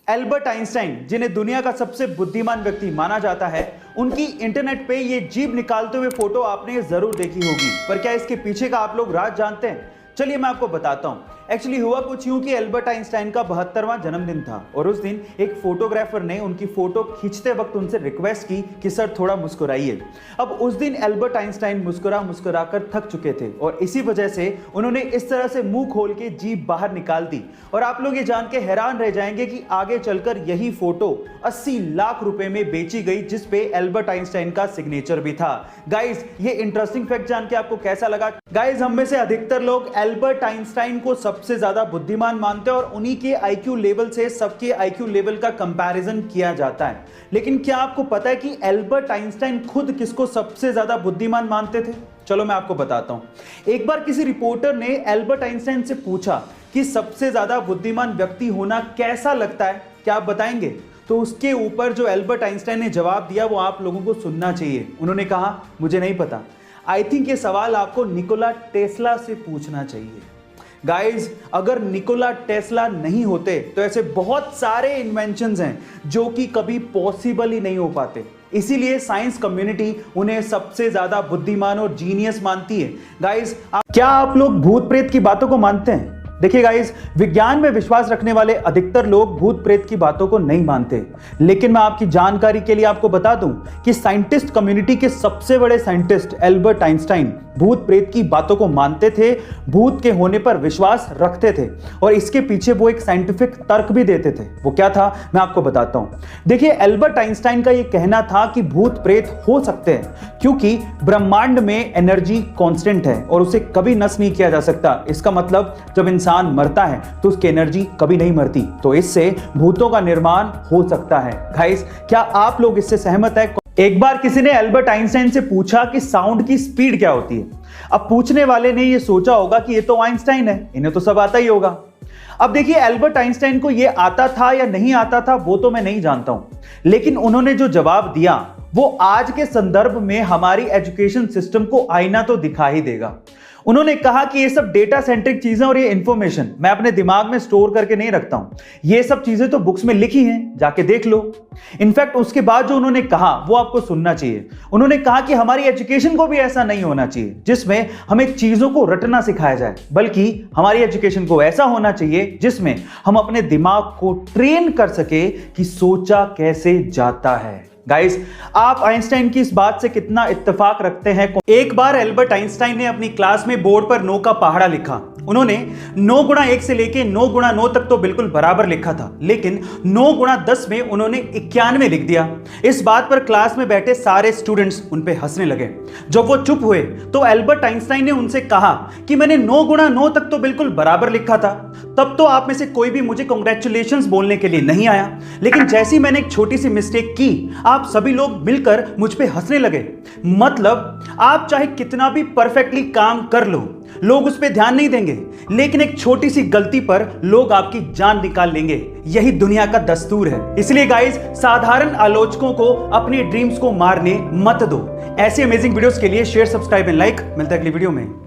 Albert Einstein, जिन्हें दुनिया का सबसे बुद्धिमान व्यक्ति माना जाता है, उनकी इंटरनेट पे ये जीभ निकालते हुए फोटो आपने जरूर देखी होगी। पर क्या इसके पीछे का आप लोग राज जानते हैं? चलिए मैं आपको बताता हूं। एक्चुअली हुआ कुछ यूं कि एल्बर्ट आइंस्टाइन का 72वां जन्मदिन था और उस दिन एक फोटोग्राफर ने उनकी फोटो खींचते वक्त उनसे रिक्वेस्ट की कि सर थोड़ा मुस्कुराइए। अब उस दिन एल्बर्ट आइंस्टाइन मुस्कुरा कर थक चुके थे और इसी वजह से उन्होंने इस तरह से मुंह खोल के जीभ बाहर निकाल दी। और आप लोग ये जान के हैरान रह जाएंगे कि आगे चलकर यही फोटो 80 लाख रुपए में बेची गई, जिसपे एल्बर्ट आइंस्टाइन का सिग्नेचर भी था। गाइज, ये इंटरेस्टिंग फैक्ट जान के आपको कैसा लगा? गाइज, हम में से अधिकतर लोग एल्बर्ट आइंस्टाइन को सबसे ज्यादा बुद्धिमान मानते हैं और उन्हीं के आईक्यू लेवल से सबके आईक्यू लेवल का कंपैरिजन किया जाता है। लेकिन क्या आपको पता है कि एल्बर्ट आइंस्टाइन खुद किसको सबसे ज्यादा बुद्धिमान मानते थे? चलो मैं आपको बताता हूं। एक बार किसी रिपोर्टर ने एल्बर्ट आइंस्टाइन से पूछा कि सबसे ज्यादा बुद्धिमान व्यक्ति होना कैसा लगता है, क्या आप बताएंगे? तो उसके ऊपर जो एल्बर्ट आइंस्टाइन ने जवाब दिया वो आप लोगों को सुनना चाहिए। उन्होंने कहा, मुझे नहीं पता, आई थिंक ये सवाल आपको निकोला टेस्ला से पूछना चाहिए। गाइज, अगर निकोला टेस्ला नहीं होते तो ऐसे बहुत सारे इन्वेंशंस हैं जो कि कभी पॉसिबल ही नहीं हो पाते। इसीलिए साइंस कम्युनिटी उन्हें सबसे ज्यादा बुद्धिमान और जीनियस मानती है। गाइज, क्या आप लोग भूत प्रेत की बातों को मानते हैं? देखिए गाइस, विज्ञान में विश्वास रखने वाले अधिकतर लोग भूत प्रेत की बातों को नहीं मानते। लेकिन मैं आपकी जानकारी के लिए आपको बता दूं कि साइंटिस्ट कम्युनिटी के सबसे बड़े साइंटिस्ट एल्बर्ट आइंस्टाइन भूत प्रेत की बातों को मानते थे, भूत के होने पर विश्वास रखते थे और इसके पीछे वो एक साइंटिफिक तर्क भी देते थे। वो क्या था, मैं आपको बताता हूं। देखिए, एल्बर्ट आइंस्टाइन का ये कहना था कि भूत प्रेत हो सकते हैं क्योंकि ब्रह्मांड में एनर्जी कांस्टेंट है और उसे कभी नष्ट नहीं किया जा सकता। इसका मतलब जब इंसान मरता है तो उसकी एनर्जी कभी नहीं मरती, तो इससे भूतों का निर्माण हो सकता है। गाइस, क्या आप लोग इससे सहमत है? एक बार किसी ने एल्बर्ट आइंस्टाइन से पूछा कि साउंड की स्पीड क्या होती है। अब पूछने वाले ने यह सोचा होगा कि ये तो आइंस्टाइन है, इन्हें तो सब आता ही होगा। अब देखिए, एल्बर्ट आइंस्टाइन को यह आता था या नहीं आता था वो तो मैं नहीं जानता हूं, लेकिन उन्होंने जो जवाब दिया वो आज के संदर्भ में हमारी एजुकेशन सिस्टम को आईना तो दिखा ही देगा। उन्होंने कहा कि ये सब डेटा सेंट्रिक चीजें और ये इंफॉर्मेशन मैं अपने दिमाग में स्टोर करके नहीं रखता हूं, ये सब चीजें तो बुक्स में लिखी हैं, जाके देख लो। इनफैक्ट उसके बाद जो उन्होंने कहा वो आपको सुनना चाहिए। उन्होंने कहा कि हमारी एजुकेशन को भी ऐसा नहीं होना चाहिए जिसमें हमें चीजों को रटना सिखाया जाए, बल्कि हमारी एजुकेशन को ऐसा होना चाहिए जिसमें हम अपने दिमाग को ट्रेन कर सके कि सोचा कैसे जाता है। गाइस, आप आइंस्टाइन की इस बात से कितना इत्तेफाक रखते हैं? एक बार एल्बर्ट आइंस्टाइन ने अपनी क्लास में बोर्ड पर 9 का पहाड़ा लिखा। उन्होंने 9 गुणा 1 से लेके 9 गुणा 9 तक तो बिल्कुल बराबर लिखा था, लेकिन 9 गुणा 10 में उन्होंने 91 लिख दिया। इस बात पर क्लास में बैठे सारे स्टूडेंट्स उन पे हंसने लगे। जब वो चुप हुए तो एल्बर्ट आइंस्टाइन ने उनसे कहा कि मैंने 9 गुणा 9 तक तो बिल्कुल बराबर लिखा था। तब तो आप में से कोई भी मुझे कांग्रेचुलेशंस बोलने के लिए नहीं आया, लेकिन जैसी मैंने एक छोटी सी मिस्टेक की, आप सभी लोग मिलकर मुझ पे हंसने लगे। मतलब आप चाहे कितना भी परफेक्टली काम कर लो, लोग उस पे ध्यान नहीं देंगे, लेकिन एक छोटी सी गलती पर लोग आपकी जान निकाल लेंगे। यही दुनिया का दस्तूर है। इसलिए गाइस, साधारण आलोचकों को अपने ड्रीम्स को मारने मत दो। ऐसे अमेजिंग वीडियोस के लिए शेयर, सब्सक्राइब एंड लाइक। मिलता है अगली वीडियो में।